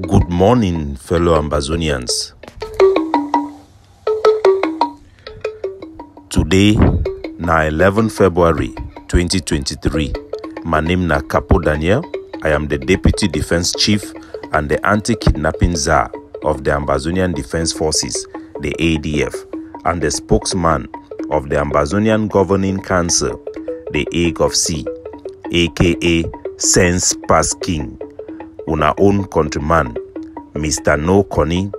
Good morning, fellow Ambazonians. Today, na 11 February 2023. My name na Capo Daniel. I am the Deputy Defense Chief and the Anti-Kidnapping Czar of the Ambazonian Defense Forces, the ADF, and the spokesman of the Ambazonian Governing Council, the Egg of Sea, aka Sense Pass King. Una own countryman, Mr. No Connie,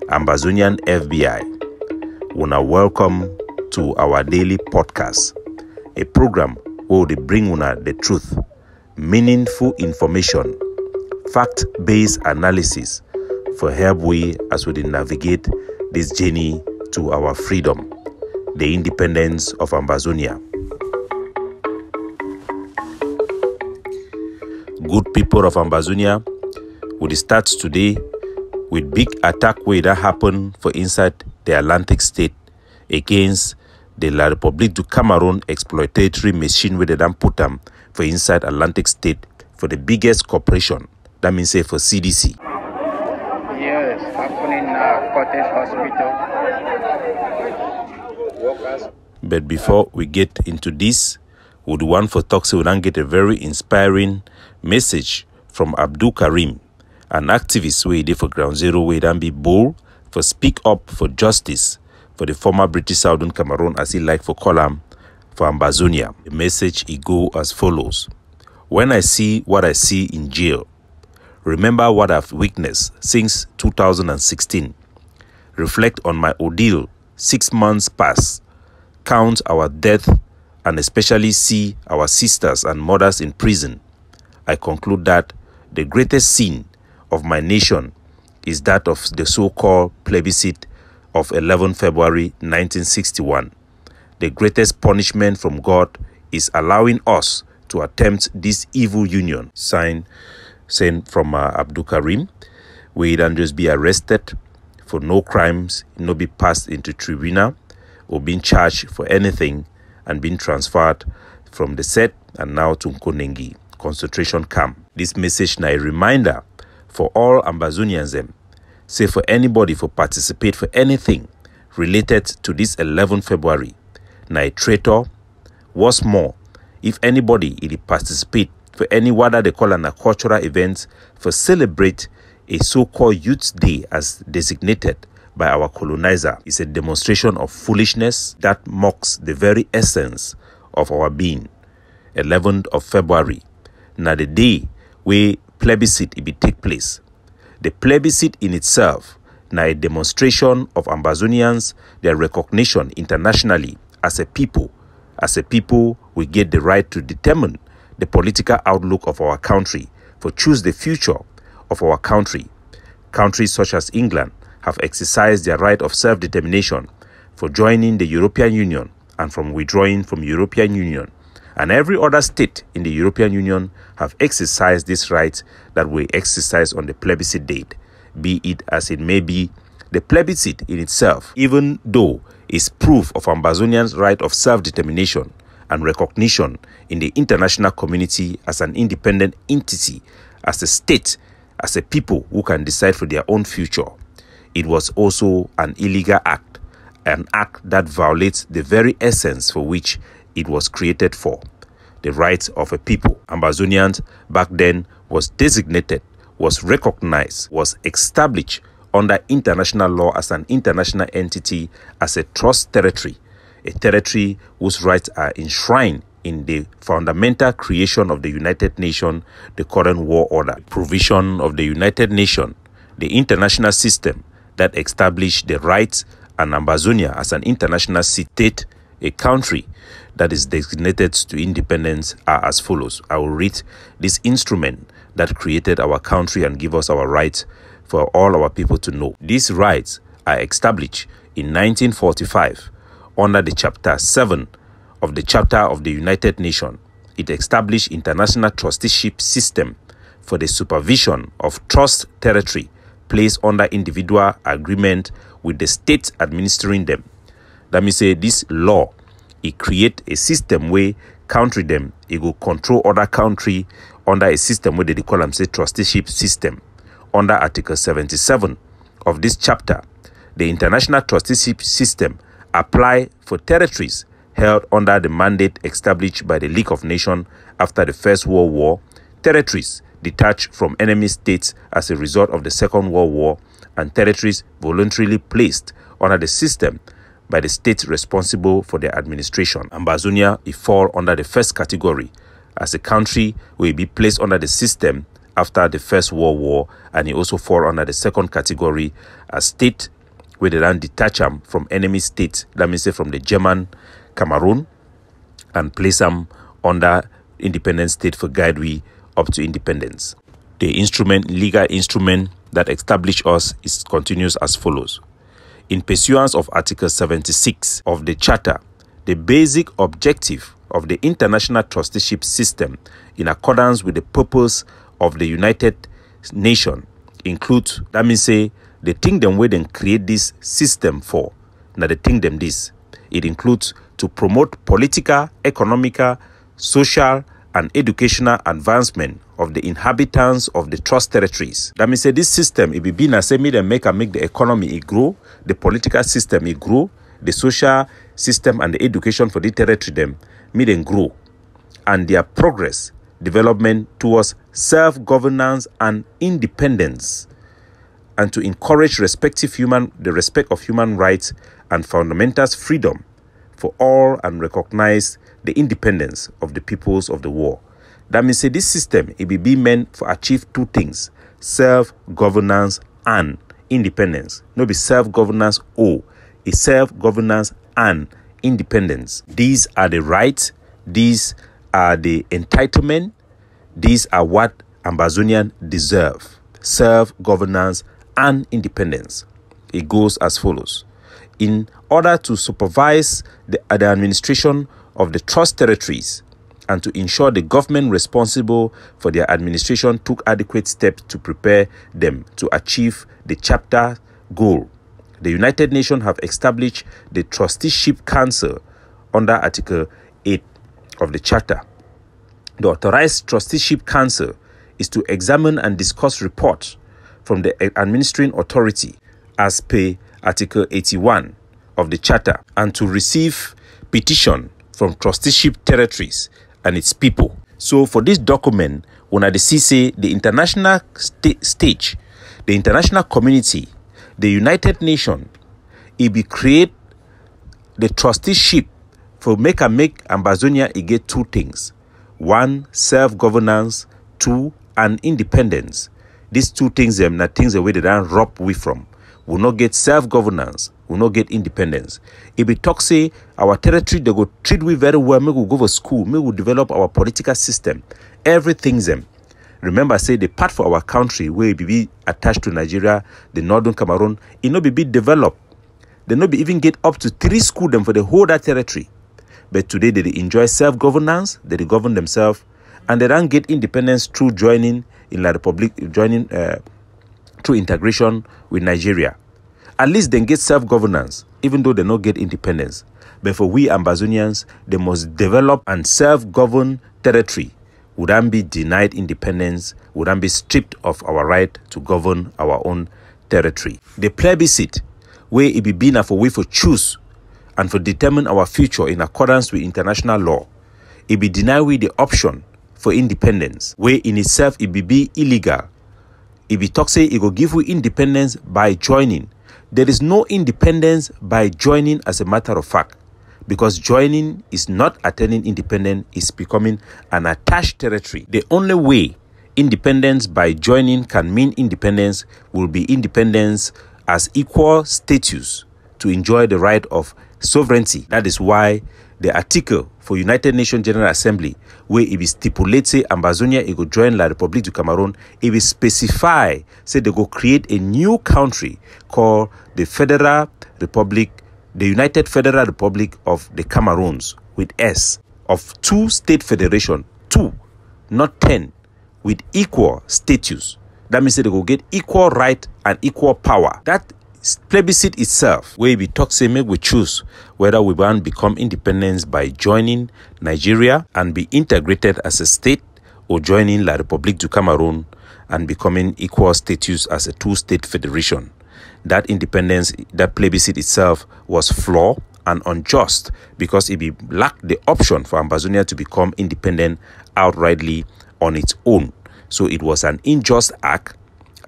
Ambazonian FBI. Una welcome to our daily podcast, a program where we bring una the truth, meaningful information, fact-based analysis for help we as we navigate this journey to our freedom, the independence of Ambazonia. Good people of Ambazonia, we start today with big attack way that happened for inside the Atlantic state against the La République du Cameroon exploitatory machine where they done put them for inside Atlantic state for the biggest corporation, that means say for CDC. Yes, happening Cottage Hospital. But before we get into this, we would want for talk so we don't get a very inspiring message from Abdul Karim, an activist way there for Ground Zero, way don't be bold for speak up for justice for the former British Southern Cameroon, as he like for call him, for Ambazonia. The message it go as follows: when I see what I see in jail, remember what I've witnessed since 2016. Reflect on my ordeal 6 months past. Count our death and especially see our sisters and mothers in prison. I conclude that the greatest sin of my nation is that of the so-called plebiscite of 11 February 1961. The greatest punishment from God is allowing us to attempt this evil union. Signed from Abdul Karim. We don't just be arrested for no crimes, no be passed into tribunal or being charged for anything and being transferred from the set and now to Nkonengi concentration camp. This message na a reminder for all Ambazonians say for anybody for participate for anything related to this 11 February na a traitor. What's more, if anybody it participate for any whether they call an a cultural event for celebrate a so-called Youth Day as designated by our colonizer, is a demonstration of foolishness that mocks the very essence of our being. 11th of February, now the day where plebiscite it be take place. The plebiscite in itself now a demonstration of Ambazonians, their recognition internationally as a people. As a people, we get the right to determine the political outlook of our country, for choose the future of our country. Countries such as England have exercised their right of self-determination for joining the European Union and from withdrawing from European Union. And every other state in the European Union have exercised this right that we exercise on the plebiscite date. Be it as it may be, the plebiscite in itself, even though is proof of Ambazonians' right of self-determination and recognition in the international community as an independent entity, as a state, as a people who can decide for their own future. It was also an illegal act, an act that violates the very essence for which it was created for, the rights of a people. Ambazonians back then was designated, was recognized, was established under international law as an international entity, as a trust territory, a territory whose rights are enshrined in the fundamental creation of the United Nations, the current war order, provision of the United Nations, the international system that established the rights, and Ambazonia as an international state, a country that is designated to independence, are as follows. I will read this instrument that created our country and give us our rights for all our people to know. These rights are established in 1945 under the Chapter 7 of the Charter of the United Nations. It established international trusteeship system for the supervision of trust territory placed under individual agreement with the states administering them. That means say this law, it create a system where country it will control other country under a system where they call them say trusteeship system. under Article 77 of this chapter, the international trusteeship system apply for territories held under the mandate established by the League of Nations after the First World War, territories detached from enemy states as a result of the Second World War, and territories voluntarily placed under the system by the states responsible for their administration. Ambazonia will fall under the first category, as a country will be placed under the system after the First World War, and it also fall under the second category, as state where they then detach them from enemy states, let me say from the German Cameroon, and place them under independent state for guide we up to independence. The legal instrument that establish us continues as follows. In pursuance of Article 76 of the Charter, the basic objective of the international trusteeship system, in accordance with the purpose of the United Nations, include, let me say, the thing them where they create this system for. Now the thing them this, it includes to promote political, economical, social, and educational advancement of the inhabitants of the trust territories. That means this system, it be been as a make the economy it grow, the political system it grow, the social system and the education for the territory them them grow, and their progress, development towards self-governance and independence, and to encourage the respect of human rights and fundamental freedom for all, and recognize the independence of the peoples of the world. That means this system, it be meant for achieve two things: self-governance and independence. No be self-governance or it's self-governance and independence. These are the rights, these are the entitlement, these are what Ambazonians deserve: self-governance and independence. It goes as follows. In order to supervise the administration of the trust territories and to ensure the government responsible for their administration took adequate steps to prepare them to achieve the chapter goal, the United Nations have established the Trusteeship Council under Article 8 of the Charter. The authorized Trusteeship Council is to examine and discuss reports from the administering authority as per Article 81 of the Charter, and to receive petition from trusteeship territories and its people. So for this document, when I see the international stage, the international community, the United Nations, it be create the trusteeship for make Ambazonia it get two things: one, self-governance; two, and independence. These two things them are things the way they don't rob we from. Will not get self-governance, will not get independence. If we talk say our territory, they go treat we very well, we will go to school, we will develop our political system, everything them. Remember, say the part for our country where it be attached to Nigeria, the northern Cameroon, it not be developed. They not be even get up to 3 schools them for the whole that territory. But today they enjoy self-governance, they govern themselves, and they don't get independence through joining in the Republic, through integration with Nigeria. At least they get self-governance, even though they not get independence. But for we Ambazonians, they must develop and self-govern territory. Wouldn't be denied independence, wouldn't be stripped of our right to govern our own territory. The plebiscite, where it be been for we for choose and for determine our future in accordance with international law, it be deny we the option for independence, where in itself it be illegal. If we talk say it will give you independence by joining, there is no independence by joining as a matter of fact, because joining is not attaining independence, is becoming an attached territory. The only way independence by joining can mean independence will be independence as equal status to enjoy the right of sovereignty. That is why the article for United Nations General Assembly, where it will stipulate say Ambazonia it will join La République du Cameroon, it will specify say they go create a new country called the Federal Republic, the United Federal Republic of the Cameroons, with S, of 2 state federation, 2, not 10, with equal status. That means that they will get equal right and equal power. That plebiscite itself, where we talk say make we choose whether we want to become independent by joining Nigeria and be integrated as a state, or joining La République du Cameroon and becoming equal status as a two-state federation. That independence, that plebiscite itself was flawed and unjust because it lacked the option for Ambazonia to become independent outrightly on its own. So it was an unjust act.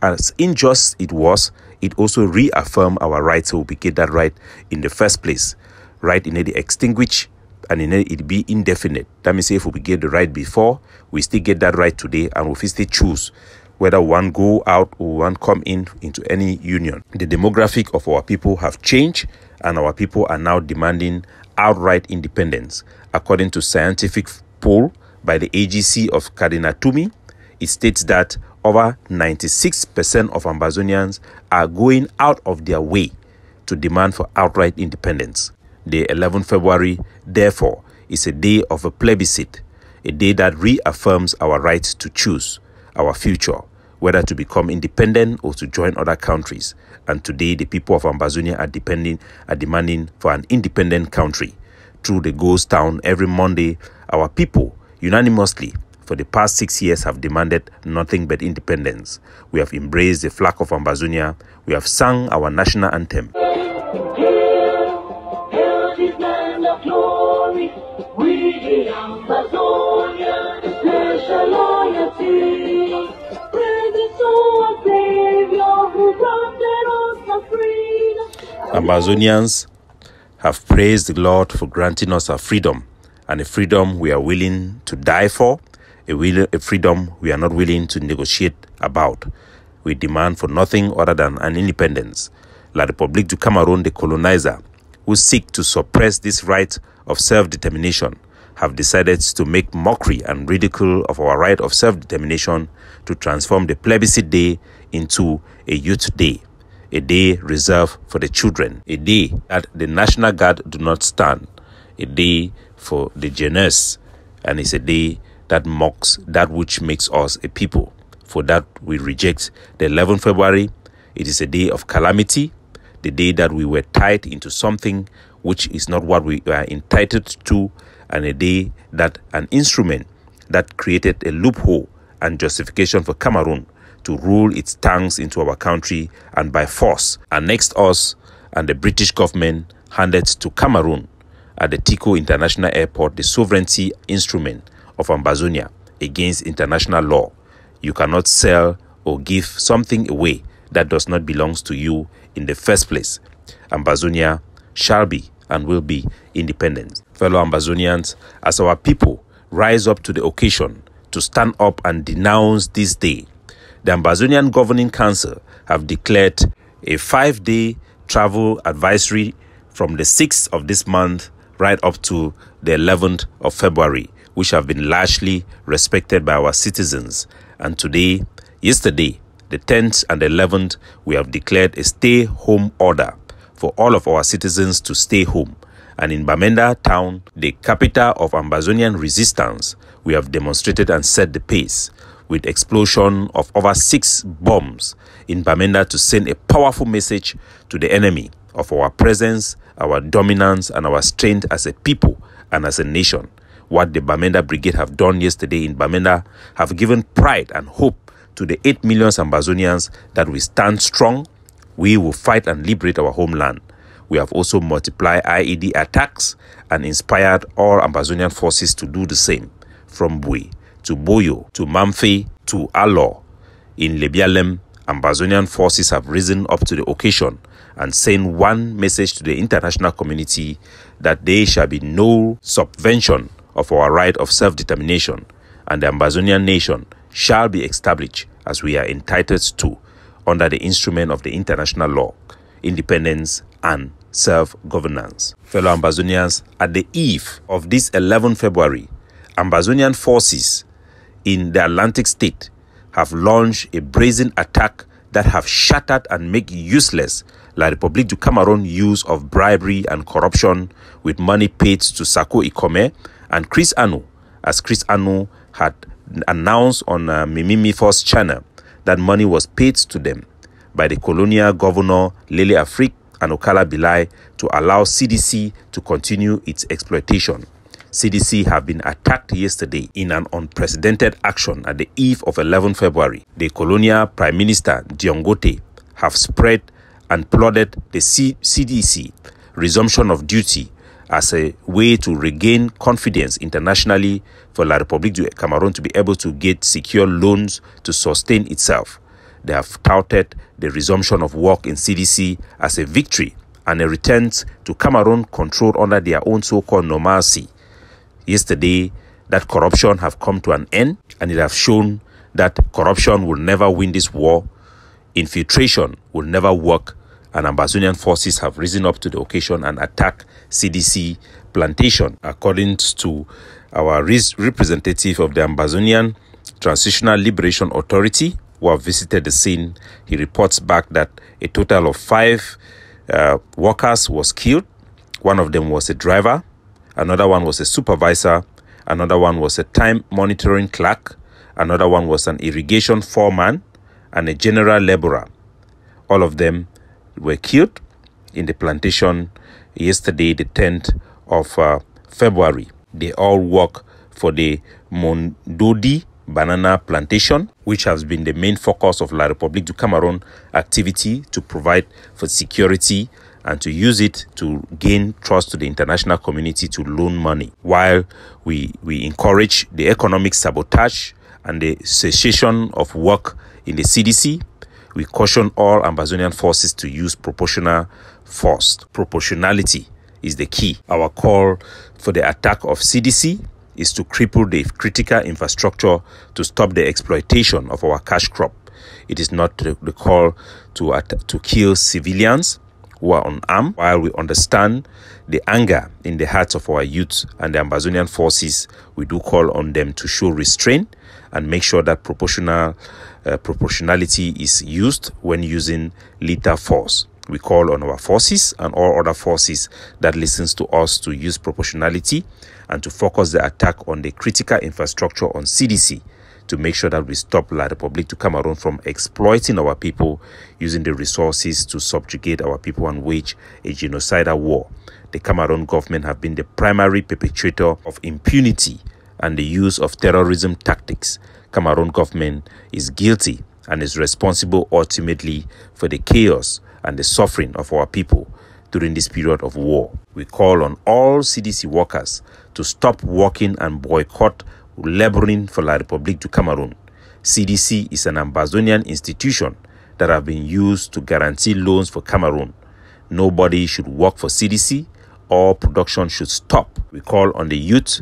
As unjust it was, it also reaffirmed our right, so we get that right in the first place. Right in it extinguish and in it be indefinite. That means if we get the right before, we still get that right today, and we still choose whether one go out or one come into any union. The demographic of our people have changed, and our people are now demanding outright independence. According to scientific poll by the AGC of Kadinatumi, it states that over 96% of Ambazonians are going out of their way to demand for outright independence. The 11th February, therefore, is a day of a plebiscite, a day that reaffirms our right to choose our future, whether to become independent or to join other countries. And today, the people of Ambazonia are demanding for an independent country. Through the ghost town every Monday, our people unanimously for the past 6 years have demanded nothing but independence. We have embraced the flag of Ambazonia. We have sung our national anthem. Ambazonians have praised the Lord for granting us our freedom, and a freedom we are willing to die for, a freedom we are not willing to negotiate about. We demand for nothing other than an independence. La République du Cameroon, the colonizer, who seek to suppress this right of self-determination, have decided to make mockery and ridicule of our right of self-determination to transform the plebiscite day into a youth day, a day reserved for the children, a day that the National Guard do not stand, a day for the jeunesse, and it's a day that mocks that which makes us a people. For that, we reject the 11th February. It is a day of calamity, the day that we were tied into something which is not what we are entitled to, and a day that an instrument that created a loophole and justification for Cameroon to rule its tongues into our country and by force annexed us, and the British government handed to Cameroon at the Tico International Airport the sovereignty instrument of Ambazonia against international law. You cannot sell or give something away that does not belong to you in the first place. Ambazonia shall be and will be independent. Fellow Ambazonians, as our people rise up to the occasion to stand up and denounce this day, the Ambazonian Governing Council have declared a 5-day travel advisory from the 6th of this month right up to the 11th of February, which have been largely respected by our citizens. And today, yesterday, the 10th and the 11th, we have declared a stay-home order for all of our citizens to stay home. And in Bamenda town, the capital of Ambazonian resistance, we have demonstrated and set the pace with explosion of over 6 bombs in Bamenda to send a powerful message to the enemy of our presence, our dominance, and our strength as a people and as a nation. What the Bamenda Brigade have done yesterday in Bamenda have given pride and hope to the 8 million Ambazonians that we stand strong, we will fight and liberate our homeland. We have also multiplied IED attacks and inspired all Ambazonian forces to do the same, from Bui to Boyo to Mamfe to Alor. In Lebialem, Ambazonian forces have risen up to the occasion and sent one message to the international community that there shall be no subvention of our right of self-determination, and the Ambazonian nation shall be established as we are entitled to under the instrument of the international law, independence and self-governance. Fellow Ambazonians, at the eve of this 11th February, Ambazonian forces in the Atlantic state have launched a brazen attack that have shattered and made useless La République du Cameroon use of bribery and corruption with money paid to Sako Ikome and Chris Anu, as Chris Anu had announced on Mimimi Force channel that money was paid to them by the colonial governor Lele Afrique and Okala Bilai to allow CDC to continue its exploitation. CDC have been attacked yesterday in an unprecedented action at the eve of 11 February. The colonial Prime Minister Diongote have spread and applauded the CDC resumption of duty as a way to regain confidence internationally for La République du Cameroon to be able to get secure loans to sustain itself. They have touted the resumption of work in CDC as a victory and a return to Cameroon controlled under their own so-called normalcy. Yesterday, that corruption have come to an end, and it have shown that corruption will never win this war, infiltration will never work, and Ambazonian forces have risen up to the occasion and attacked CDC plantation. According to our representative of the Ambazonian Transitional Liberation Authority, who have visited the scene, he reports back that a total of 5 workers was killed. One of them was a driver, another one was a supervisor, another one was a time monitoring clerk, another one was an irrigation foreman, and a general laborer. All of them were killed in the plantation yesterday, the 10th of February. They all work for the Mondodi banana plantation, which has been the main focus of La République du Cameroon activity to provide for security and to use it to gain trust to the international community to loan money. While we encourage the economic sabotage and the cessation of work in the CDC, we caution all Ambazonian forces to use proportional force. Proportionality is the key. Our call for the attack of CDC is to cripple the critical infrastructure to stop the exploitation of our cash crop. It is not the call to kill civilians who are unarmed. While we understand the anger in the hearts of our youth and the Ambazonian forces, we do call on them to show restraint and make sure that proportionality is used when using lethal force. We call on our forces and all other forces that listens to us to use proportionality and to focus the attack on the critical infrastructure on CDC to make sure that we stop La République du Cameroon from exploiting our people, using the resources to subjugate our people and wage a genocidal war. The Cameroon government have been the primary perpetrator of impunity and the use of terrorism tactics. Cameroon government is guilty and is responsible ultimately for the chaos and the suffering of our people during this period of war. We call on all CDC workers to stop working and boycott laboring for La République du Cameroon. CDC is an Ambazonian institution that have been used to guarantee loans for Cameroon. Nobody should work for CDC. All production should stop. We call on the youth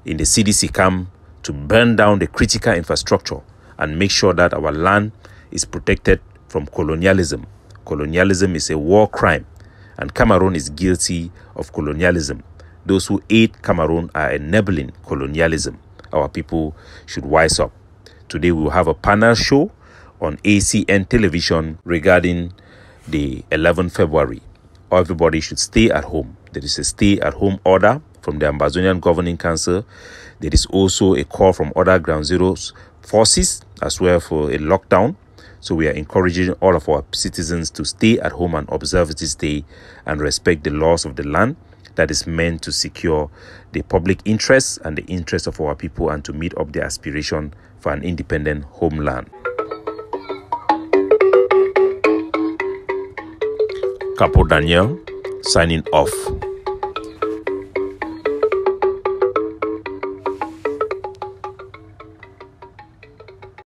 in the CDC camp to burn down the critical infrastructure and make sure that our land is protected from colonialism. Colonialism is a war crime, and Cameroon is guilty of colonialism. Those who aid Cameroon are enabling colonialism. Our people should wise up. Today we will have a panel show on ACN television regarding the 11th February. Everybody should stay at home. There is a stay-at-home order from the Ambazonian Governing Council. There is also a call from other Ground Zero's forces as well for a lockdown. So we are encouraging all of our citizens to stay at home and observe this day and respect the laws of the land that is meant to secure the public interests and the interests of our people and to meet up their aspiration for an independent homeland. Capo Daniel, signing off.